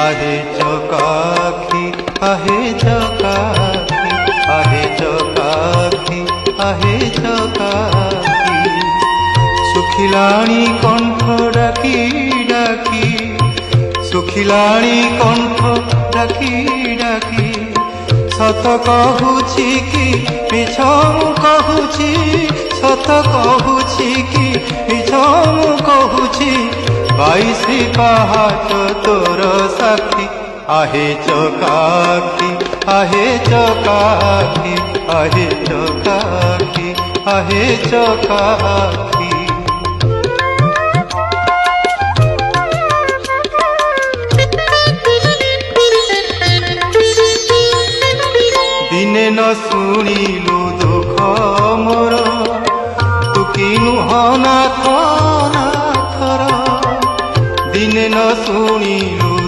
आहे चकाखी आहे चकाखी आहे चकाखी आहे चकाखी सुखिलाणी कंठ डाकी डाकी सुखिलाणी कंठ डाकी डाकी सत कहूची कि मिछ कहूची सत कहूची कि मिछ कहूची 22 पहाच तोर साक्षी आहे चकाखी आहे चकाखी आहे चकाखी आहे चकाखी दिने न शुणिलु दुख मोर तू कि नुह नाथ